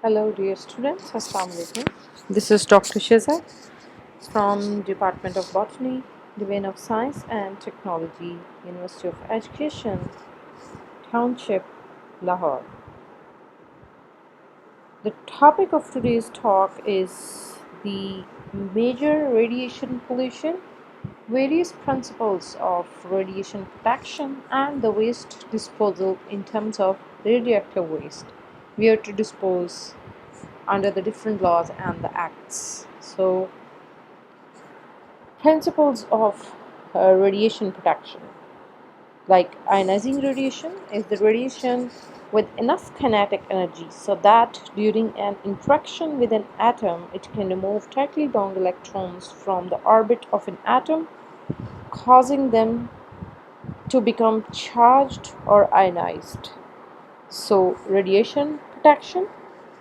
Hello dear students, Assalamu alaikum. This is Dr. Shiza from Department of Botany, Division of Science and Technology, University of Education, Township, Lahore. The topic of today's talk is the major radiation pollution, various principles of radiation protection and the waste disposal in terms of radioactive waste, where to dispose under the different laws and the acts. So, principles of radiation protection, like ionizing radiation, is the radiation with enough kinetic energy so that during an interaction with an atom, it can remove tightly bound electrons from the orbit of an atom, causing them to become charged or ionized. So, radiation protection,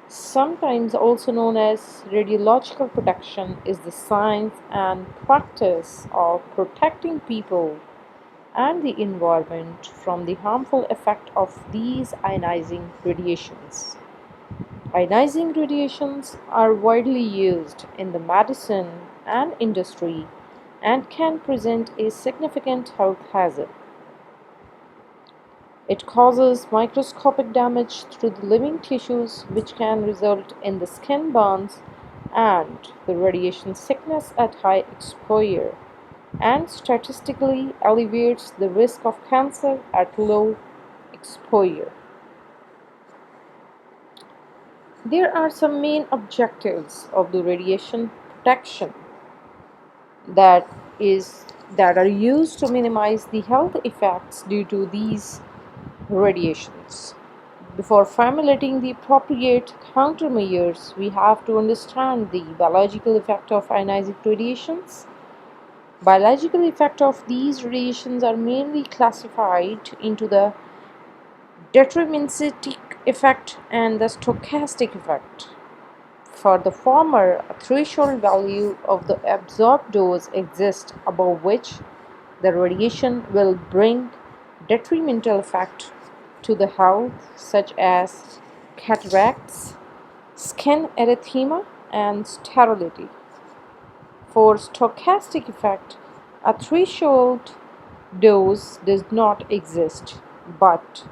sometimes also known as radiological protection, is the science and practice of protecting people and the environment from the harmful effect of these ionizing radiations. Ionizing radiations are widely used in the medicine and industry and can present a significant health hazard. It causes microscopic damage to the living tissues, which can result in the skin burns and the radiation sickness at high exposure, and statistically elevates the risk of cancer at low exposure. There are some main objectives of the radiation protection that is that are used to minimize the health effects due to these radiations. Before formulating the appropriate countermeasures, we have to understand the biological effect of ionizing radiations. Biological effects of these radiations are mainly classified into the deterministic effect and the stochastic effect. For the former, a threshold value of the absorbed dose exists above which the radiation will bring detrimental effect to the health, such as cataracts, skin erythema, and sterility. For stochastic effect, a threshold dose does not exist, but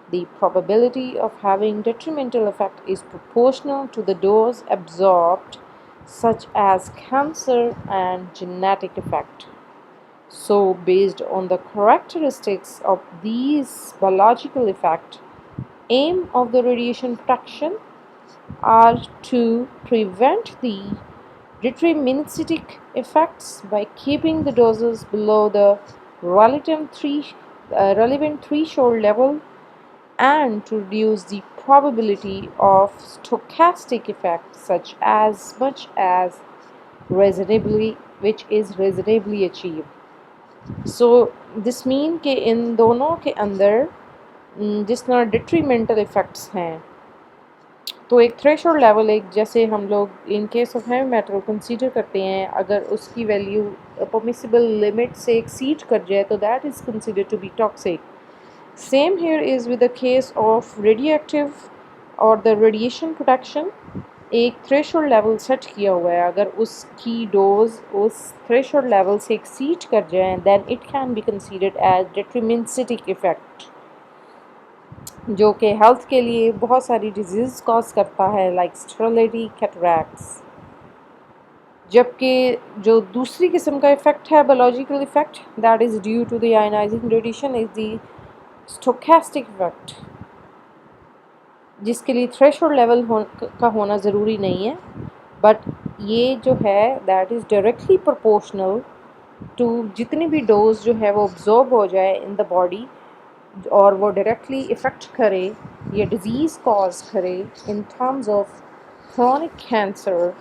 the probability of having detrimental effect is proportional to the dose absorbed, such as cancer and genetic effect. So, based on the characteristics of these biological effects, aim of the radiation protection are to prevent the deterministic effects by keeping the doses below the relevant threshold level and to reduce the probability of stochastic effects such as much as reasonably which is reasonably achieved. So this mean कि इन दोनों के अंदर जिस तरह detrimental effects हैं, तो एक threshold level, एक जैसे हम लोग in case of heavy metal consider करते हैं, अगर उसकी वैल्यू परमिसिबल लिमिट से एक्सीड कर जाए तो that is considered to be toxic. Same here is with the case of radioactive और द रेडिएशन प्रोटेक्शन. एक थ्रेशोल्ड लेवल सेट किया हुआ है, अगर उसकी डोज उस थ्रेशोल्ड लेवल से एक्सीड कर जाए then it can be considered as detrimental effect, जो कि हेल्थ के लिए बहुत सारी डिजीज़ कॉज करता है लाइक स्टेरिलिटी, कैटरैक्ट्स. जबकि जो दूसरी किस्म का इफ़ेक्ट है biological effect that is due to the ionizing radiation is the stochastic effect, जिसके लिए थ्रेशोल्ड लेवल का होना ज़रूरी नहीं है, बट ये जो है that is directly proportional to जितनी भी डोज जो है वो ऑब्जॉर्ब हो जाए इन द बॉडी और वो डायरेक्टली इफ़ेक्ट करे या डिज़ीज़ कॉज करे in terms of chronic cancer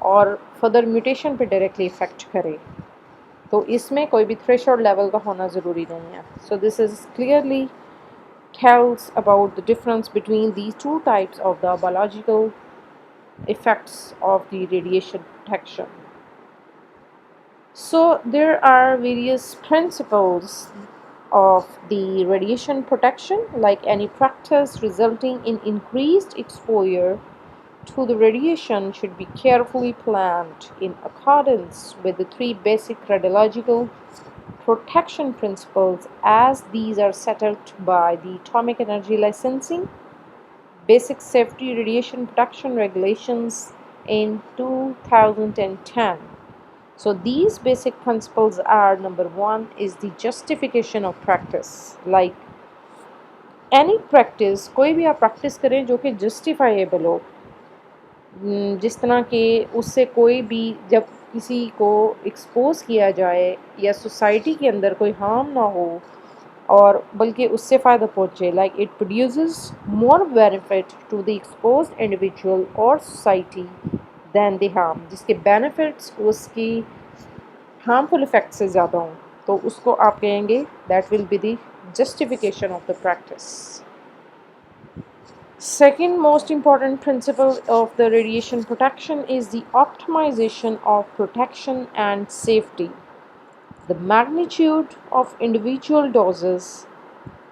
और फर्दर म्यूटेशन पे डायरेक्टली इफ़ेक्ट करे. तो इसमें कोई भी थ्रेशोल्ड लेवल का होना ज़रूरी नहीं है. So this is clearly tells about the difference between these two types of the biological effects of the radiation protection. So there are various principles of the radiation protection, like any practice resulting in increased exposure to the radiation should be carefully planned in accordance with the three basic radiological protection principles as these are settled by the Atomic Energy Licensing Basic Safety Radiation Protection Regulations in 2010. So these basic principles are: number one is the justification of practice. Like any practice, कोई भी आप practice करें जो कि justifiable हो, जिस तरह के उससे कोई भी जब किसी को एक्सपोज किया जाए या सोसाइटी के अंदर कोई हार्म ना हो और बल्कि उससे फ़ायदा पहुँचे, like it produces more benefit to the expose individual और सोसाइटी दैन द हार्म, जिसके बेनिफिट्स उसकी हार्मफुल इफ़ेक्ट से ज़्यादा हों, तो उसको आप कहेंगे that will be the justification of the practice. Second most important principle of the radiation protection is the optimization of protection and safety. The magnitude of individual doses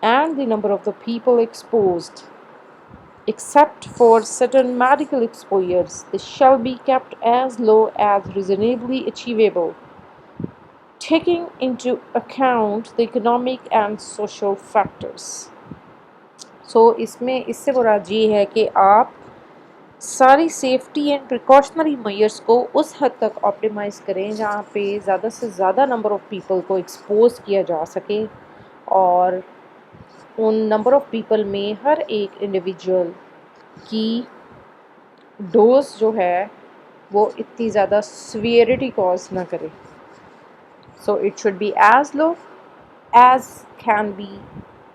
and the number of the people exposed, except for certain medical exposures, they shall be kept as low as reasonably achievable, taking into account the economic and social factors. इसमें इससे मुराद ये है कि आप सारी safety and precautionary measures को उस हद तक ऑप्टिमाइज़ करें जहाँ पे ज़्यादा से ज़्यादा नंबर ऑफ़ पीपल को एक्सपोज किया जा सके और उन नंबर ऑफ़ पीपल में हर एक इंडिविजुअल की डोज जो है वो इतनी ज़्यादा सीवियरिटी कॉज ना करे. So it should be as low as can be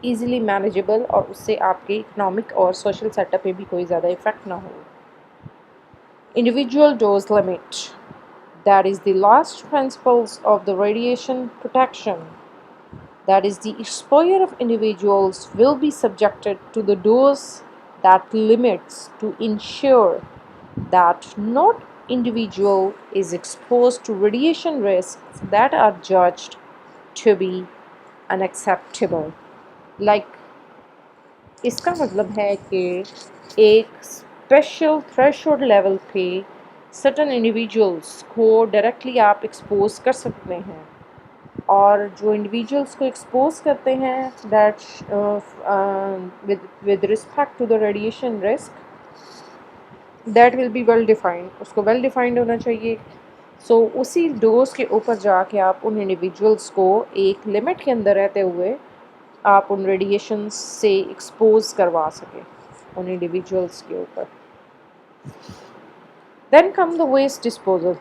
easily manageable और उससे आपके इकोनॉमिक और सोशल सेटअप पे भी कोई ज़्यादा इफ़ेक्ट ना हो. Individual dose limit, that is the last principles of the radiation protection, that is the exposure of individuals will be subjected to the dose that limits to ensure that not individual is exposed to radiation risks that are judged to be unacceptable. Like इसका मतलब है कि एक special threshold level पे certain individuals को directly आप expose कर सकते हैं और जो इंडिविजुअल्स को एक्सपोज करते हैं that with respect to the radiation risk that will be well defined, उसको वेल डिफाइंड होना चाहिए. सो उसी डोज के ऊपर जाके आप उन इंडिविजुअल्स को एक लिमिट के अंदर रहते हुए आप उन रेडिएशन से एक्सपोज करवा सकें उन इंडिविजुअल्स के ऊपर. Then come the waste disposal.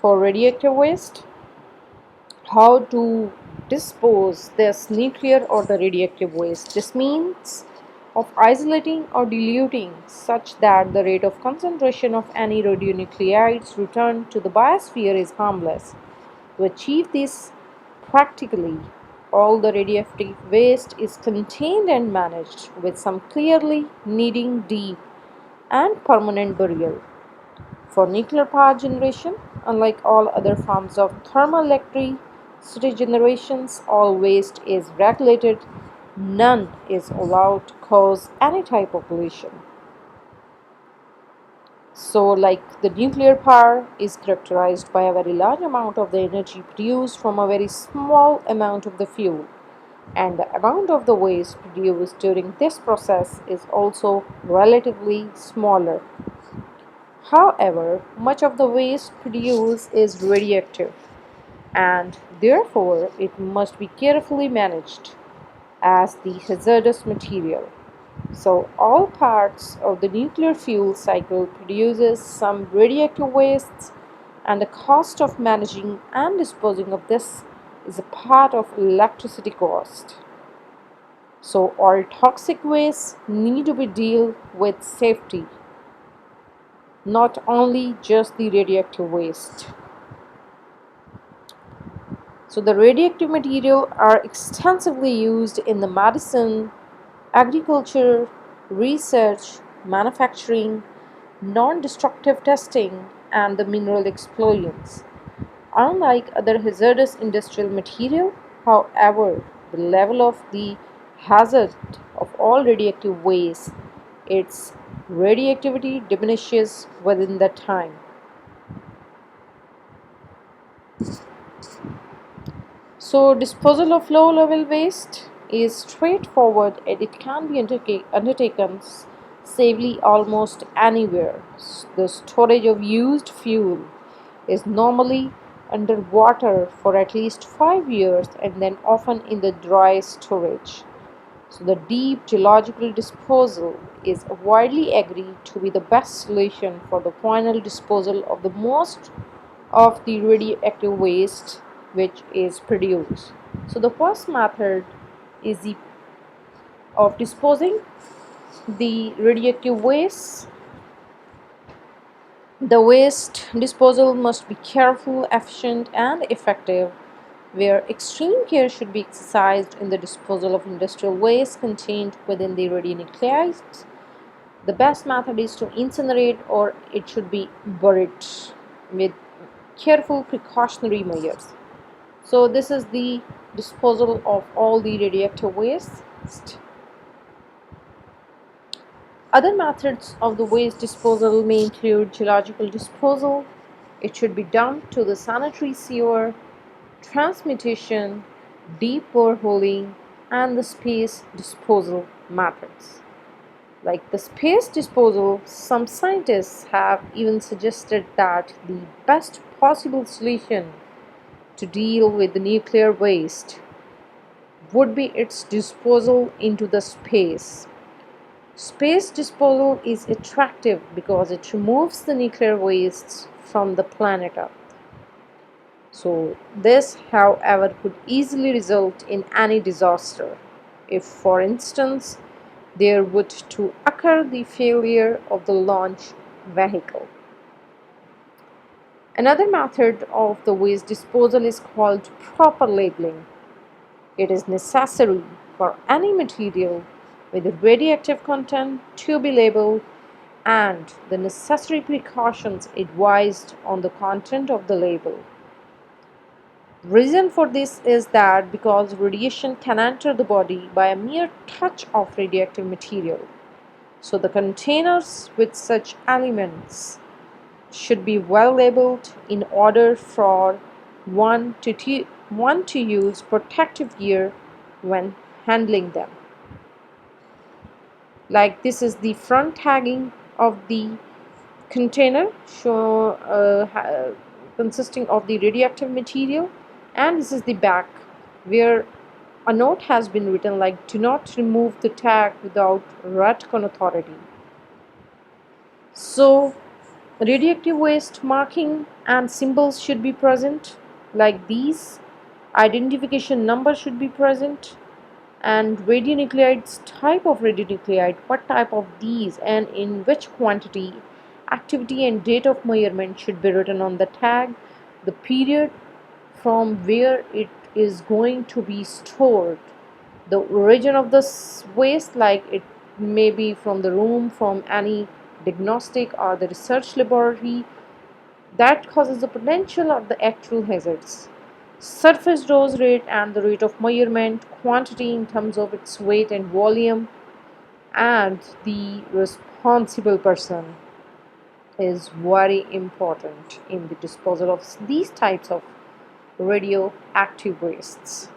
For radioactive waste, how to dispose this nuclear or the radioactive waste. This means of isolating or diluting such that the rate of concentration of any radionuclides returned to the biosphere is harmless. To achieve this practically, all the radioactive waste is contained and managed with some clearly needing deep and permanent burial. For nuclear power generation, unlike all other forms of thermal electricity generations, all waste is regulated. None is allowed to cause any type of pollution. So, like the nuclear power is characterized by a very large amount of the energy produced from a very small amount of the fuel, and the amount of the waste produced during this process is also relatively smaller. However, much of the waste produced is radioactive, and therefore it must be carefully managed as the hazardous material. So all parts of the nuclear fuel cycle produces some radioactive wastes, and the cost of managing and disposing of this is a part of electricity cost. So all toxic waste need to be dealt with safety, not only just the radioactive waste. So the radioactive material are extensively used in the medicine, agriculture, research, manufacturing, non-destructive testing, and the mineral explosions. Unlike other hazardous industrial material, however, the level of the hazard of all radioactive waste, its radioactivity diminishes within that time. So, disposal of low level waste is straightforward and it can be undertaken safely almost anywhere. The storage of used fuel is normally underwater for at least 5 years and then often in the dry storage. So, the deep geological disposal is widely agreed to be the best solution for the final disposal of the most of the radioactive waste which is produced. So, the first method is the of disposing the radioactive waste. The waste disposal must be careful, efficient, and effective, where extreme care should be exercised in the disposal of industrial waste contained within the radionuclides. The best method is to incinerate or it should be buried with careful precautionary measures. So, this is the disposal of all the radioactive waste. Other methods of the waste disposal may include geological disposal. It should be dumped to the sanitary sewer, transmutation, deep boreholing, and the space disposal methods. Like the space disposal, some scientists have even suggested that the best possible solution to deal with the nuclear waste would be its disposal into the space. Space disposal is attractive because it removes the nuclear wastes from the planet Earth. So, this, however, could easily result in any disaster if, for instance, there would to occur the failure of the launch vehicle. Another method of the waste disposal is called proper labeling. It is necessary for any material with a radioactive content to be labeled and the necessary precautions advised on the content of the label. Reason for this is that because radiation can enter the body by a mere touch of radioactive material, so the containers with such elements should be well labeled in order for one to use protective gear when handling them. Like this is the front tagging of the container consisting of the radioactive material, and this is the back where a note has been written like do not remove the tag without RATCON authority. So radioactive waste marking and symbols should be present like these. Identification number should be present, and radionuclides, type of radionuclide, what type of these and in which quantity, activity and date of measurement should be written on the tag, the period from where it is going to be stored, the origin of this waste, like it may be from the room, from any diagnostic or the research laboratory that causes the potential or the actual hazards. Surface dose rate and the rate of measurement, quantity in terms of its weight and volume, and the responsible person is very important in the disposal of these types of radioactive wastes.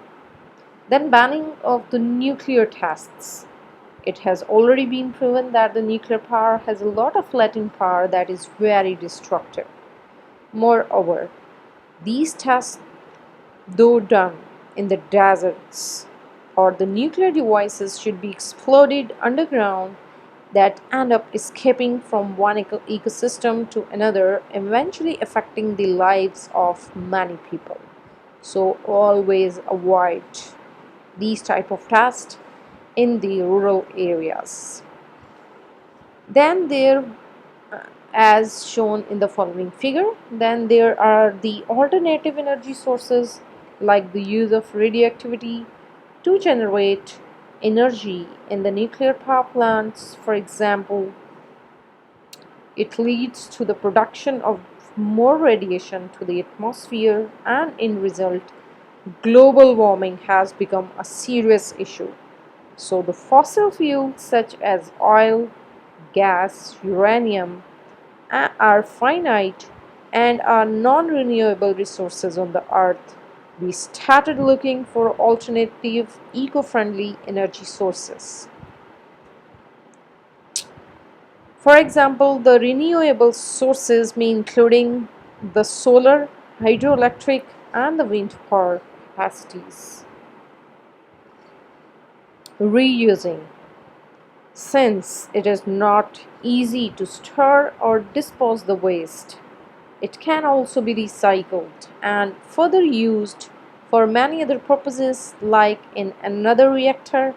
Then banning of the nuclear tests. It has already been proven that the nuclear power has a lot of latent power that is very destructive. Moreover, these tests, though done in the deserts or the nuclear devices, should be exploded underground that end up escaping from one ecosystem to another, eventually affecting the lives of many people. So always avoid these type of tests in the rural areas. Then there, as shown in the following figure, then there are the alternative energy sources like the use of radioactivity to generate energy in the nuclear power plants. For example, it leads to the production of more radiation to the atmosphere, and in result global warming has become a serious issue. So the fossil fuels such as oil, gas, uranium are finite and are non renewable resources on the earth, we started looking for alternative, eco friendly energy sources. For example, the renewable sources may including the solar, hydroelectric, and the wind power capacities. Reusing. Since it is not easy to store or dispose the waste, it can also be recycled and further used for many other purposes like in another reactor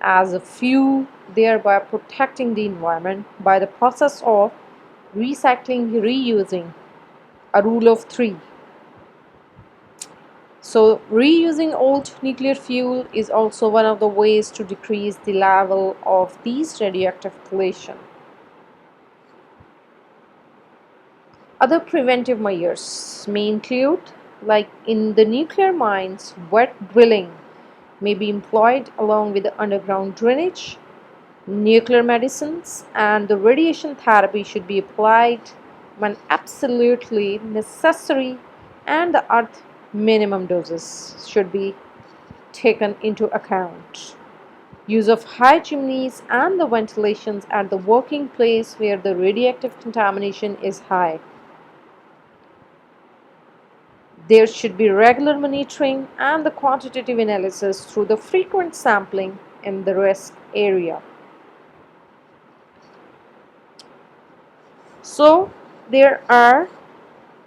as a fuel, thereby protecting the environment by the process of recycling, reusing, a rule of three. So, reusing old nuclear fuel is also one of the ways to decrease the level of these radioactive pollution. Other preventive measures may include, like in the nuclear mines, wet drilling may be employed along with the underground drainage. Nuclear medicines and the radiation therapy should be applied when absolutely necessary, and the earth minimum doses should be taken into account. Use of high chimneys and the ventilations at the working place where the radioactive contamination is high. There should be regular monitoring and the quantitative analysis through the frequent sampling in the risk area. So, there are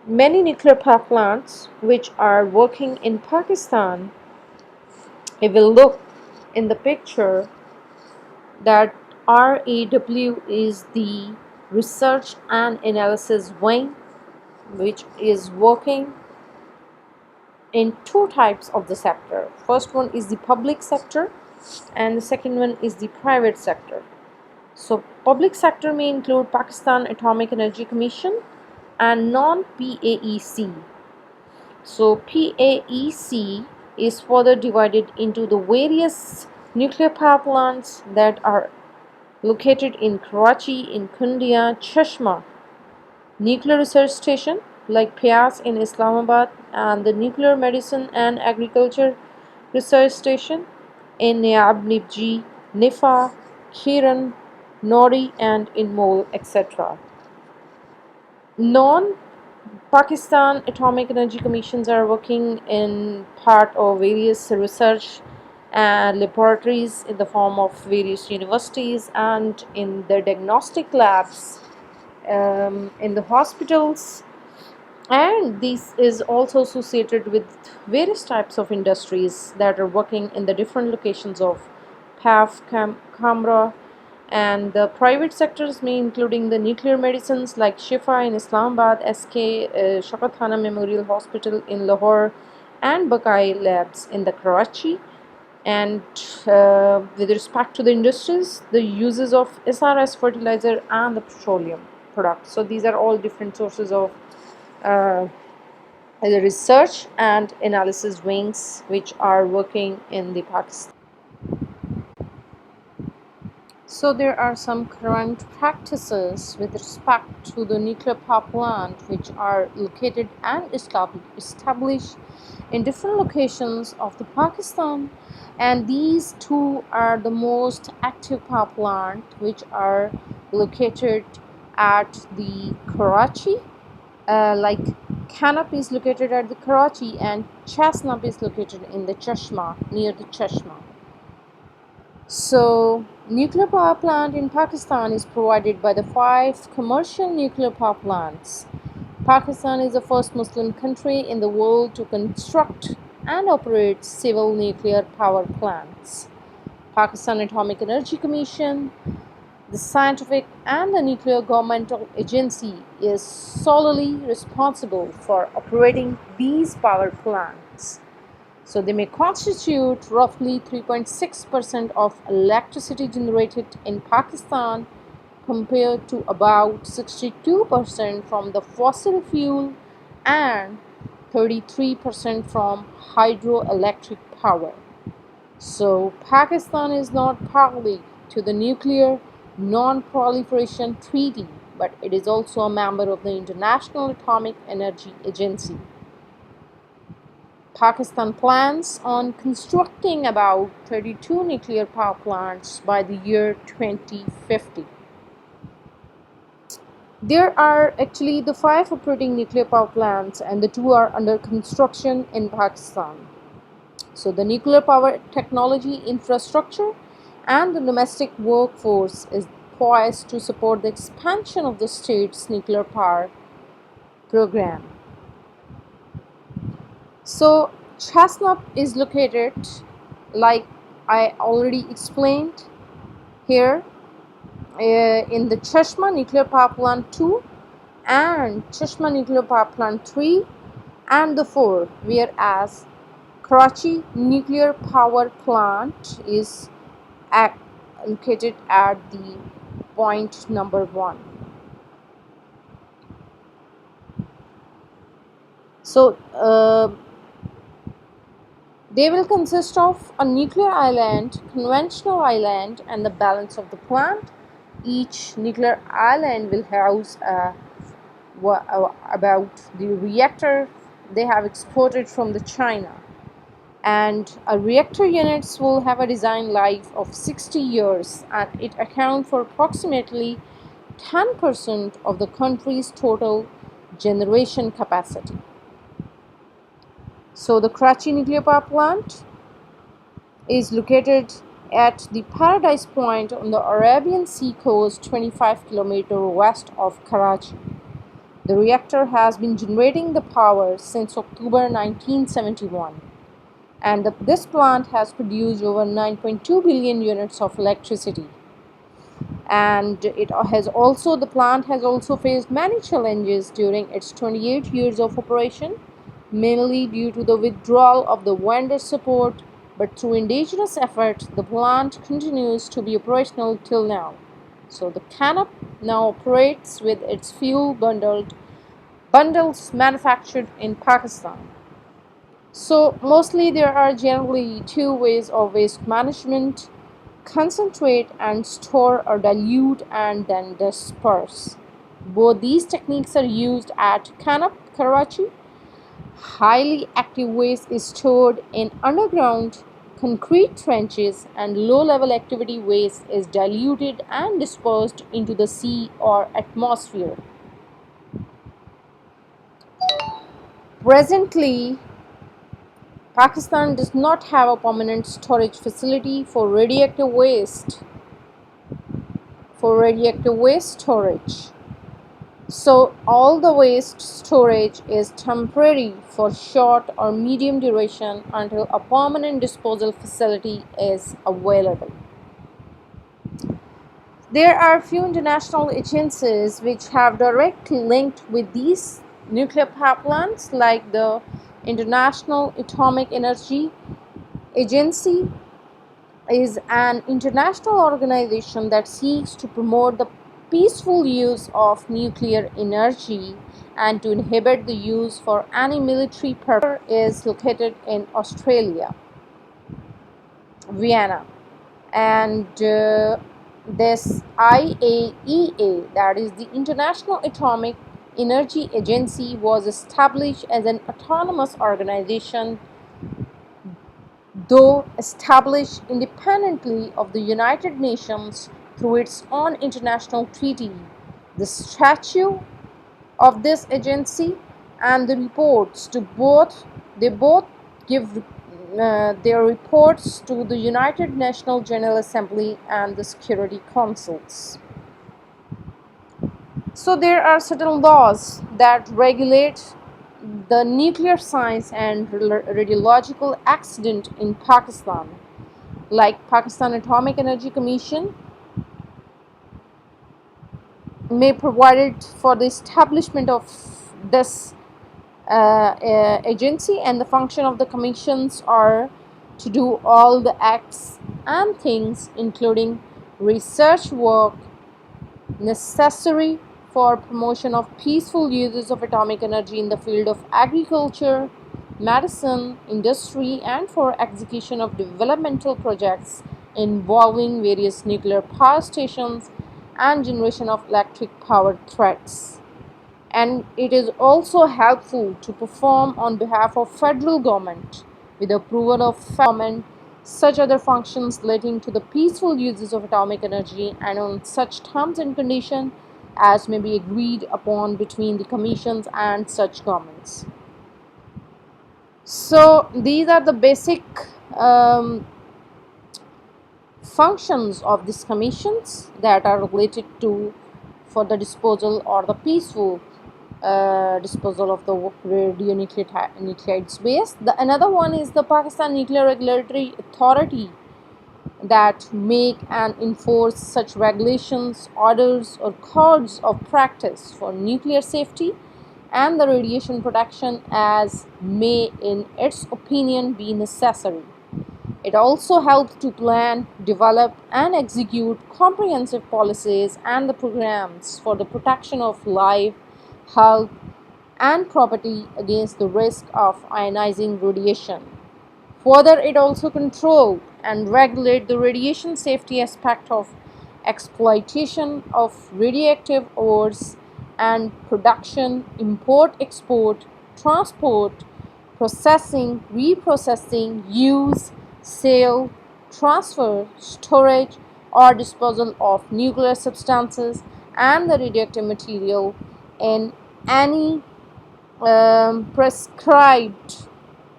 many nuclear power plants which are working in Pakistan. If we look in the picture, that RAW is the research and analysis wing which is working in two types of the sector. First one is the public sector and the second one is the private sector. So public sector may include Pakistan Atomic Energy Commission and non-PAEC. So PAEC is further divided into the various nuclear power plants that are located in Karachi, in Kundia, Chashma, Nuclear Research Station like Pias in Islamabad, and the Nuclear Medicine and Agriculture Research Station in Niab Nibji, Nifa, Khiran, Nori, and in Mol, etc. Non Pakistan Atomic Energy Commissions are working in part of various research and laboratories in the form of various universities and in the diagnostic labs, in the hospitals, and this is also associated with various types of industries that are working in the different locations of PAF, Camera, and the private sectors may including the nuclear medicines like Shifa in Islamabad, SK Shakathana Memorial Hospital in Lahore, and Bakai Labs in the Karachi. And with respect to the industries, the uses of SRS fertilizer and the petroleum products. So these are all different sources of uh, the research and analysis wings which are working in the Pakistan. So there are some current practices with respect to the nuclear power plant which are located and established in different locations of the Pakistan, and these two are the most active power plant which are located at the Karachi, like KANUPP is located at the Karachi and Chasnab is located in the Chashma, near the Chashma. So, nuclear power plant in Pakistan is provided by the five commercial nuclear power plants. Pakistan is the first Muslim country in the world to construct and operate civil nuclear power plants. Pakistan Atomic Energy Commission, the scientific and the nuclear governmental agency, is solely responsible for operating these power plants. So they may constitute roughly 3.6% of electricity generated in Pakistan compared to about 62% from the fossil fuel and 33% from hydroelectric power. So Pakistan is not party to the nuclear Non-Proliferation Treaty, but it is also a member of the International Atomic Energy Agency. Pakistan plans on constructing about 32 nuclear power plants by the year 2050. There are actually the five operating nuclear power plants, and the two are under construction in Pakistan. So, the nuclear power technology infrastructure and the domestic workforce is poised to support the expansion of the state's nuclear power program. So, Chestnut is located, like I already explained here, in the Chashma Nuclear Power Plant 2 and Chashma Nuclear Power Plant 3 and the 4, whereas Karachi Nuclear Power Plant is located at the point number 1. So, they will consist of a nuclear island, conventional island, and the balance of the plant. Each nuclear island will house about the reactor they have exported from the China. And a reactor units will have a design life of 60 years, and it accounts for approximately 10% of the country's total generation capacity. So the Karachi Nuclear Power Plant is located at the Paradise Point on the Arabian Sea coast, 25 km west of Karachi. The reactor has been generating the power since October 1971, and this plant has produced over 9.2 billion units of electricity. And the plant has also faced many challenges during its 28 years of operation, mainly due to the withdrawal of the vendor support, but through indigenous effort, the plant continues to be operational till now. So the KANUPP now operates with its fuel bundles manufactured in Pakistan. So mostly there are generally two ways of waste management: concentrate and store, or dilute and then disperse. Both these techniques are used at KANUPP, Karachi. Highly active waste is stored in underground concrete trenches, and low-level activity waste is diluted and dispersed into the sea or atmosphere. Presently, Pakistan does not have a permanent storage facility for radioactive waste storage. So all the waste storage is temporary for short or medium duration until a permanent disposal facility is available. There are few international agencies which have direct link with these nuclear power plants, like the International Atomic Energy Agency is an international organization that seeks to promote the peaceful use of nuclear energy and to inhibit the use for any military purpose. Is located in Australia, Vienna, and this IAEA, that is the International Atomic Energy Agency, was established as an autonomous organization, though established independently of the United Nations through its own international treaty. The statute of this agency and the reports to they both give their reports to the United Nations General Assembly and the Security Councils. So there are certain laws that regulate the nuclear science and radiological accident in Pakistan, like Pakistan Atomic Energy Commission may provide for the establishment of this agency, and the function of the commissions are to do all the acts and things including research work necessary for promotion of peaceful uses of atomic energy in the field of agriculture, medicine, industry, and for execution of developmental projects involving various nuclear power stations and generation of electric power threats. And it is also helpful to perform on behalf of federal government with approval of government such other functions relating to the peaceful uses of atomic energy and on such terms and conditions as may be agreed upon between the commissions and such governments. So these are the basic um, functions of these commissions that are related to for the disposal or the peaceful disposal of the radionuclides waste. The another one is the Pakistan Nuclear Regulatory Authority that make and enforce such regulations, orders, or codes of practice for nuclear safety and the radiation protection as may, in its opinion, be necessary. It also helps to plan, develop, and execute comprehensive policies and the programs for the protection of life, health, and property against the risk of ionizing radiation. Further, it also controls and regulates the radiation safety aspect of exploitation of radioactive ores and production, import, export, transport, processing, reprocessing, use, sale, transfer, storage, or disposal of nuclear substances and the radioactive material in any prescribed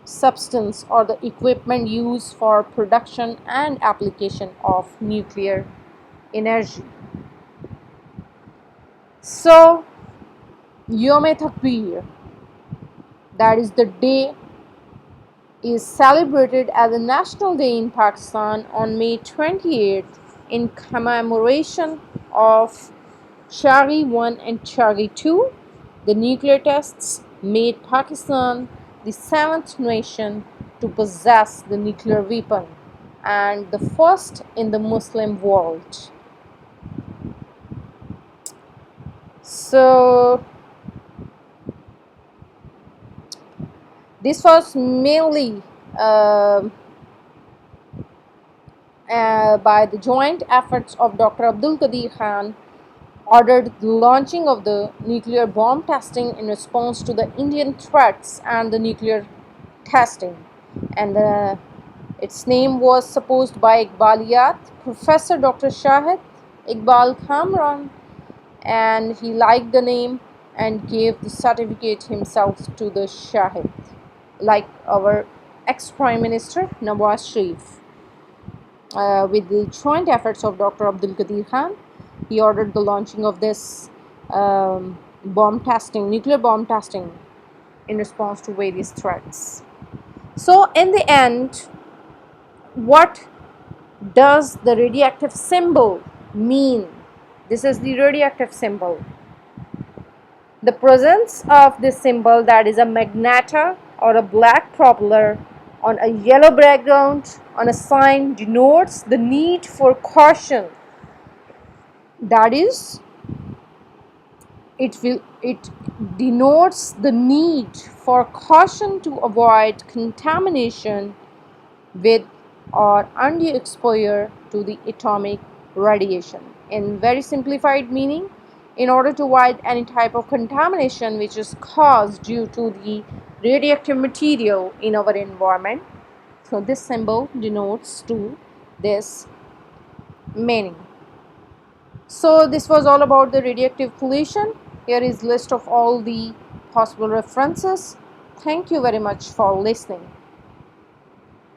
substance or the equipment used for production and application of nuclear energy. So, Yom Takbir, that is the day, is celebrated as a national day in Pakistan on May 28th in commemoration of Chari 1 and Chari 2. The nuclear tests made Pakistan the seventh nation to possess the nuclear weapon and the first in the Muslim world. So, this was mainly by the joint efforts of Dr. Abdul Qadir Khan, ordered the launching of the nuclear bomb testing in response to the Indian threats and the nuclear testing. And its name was supposed by Iqbaliyat, Professor Dr. Shahid Iqbal Kamran, and he liked the name and gave the certificate himself to the Shahid, like our ex-Prime Minister Nawaz Sharif. With the joint efforts of Dr. Abdul Qadir Khan, he ordered the launching of this nuclear bomb testing in response to various threats. So, in the end, what does the radioactive symbol mean? This is the radioactive symbol. The presence of this symbol, that is a magneta or a black propeller on a yellow background on a sign, denotes the need for caution. That is, it denotes the need for caution to avoid contamination with or undue exposure to the atomic radiation. In very simplified meaning, in order to avoid any type of contamination which is caused due to the radioactive material in our environment, so this symbol denotes to this meaning. So this was all about the radioactive pollution. Here is list of all the possible references. Thank you very much for listening.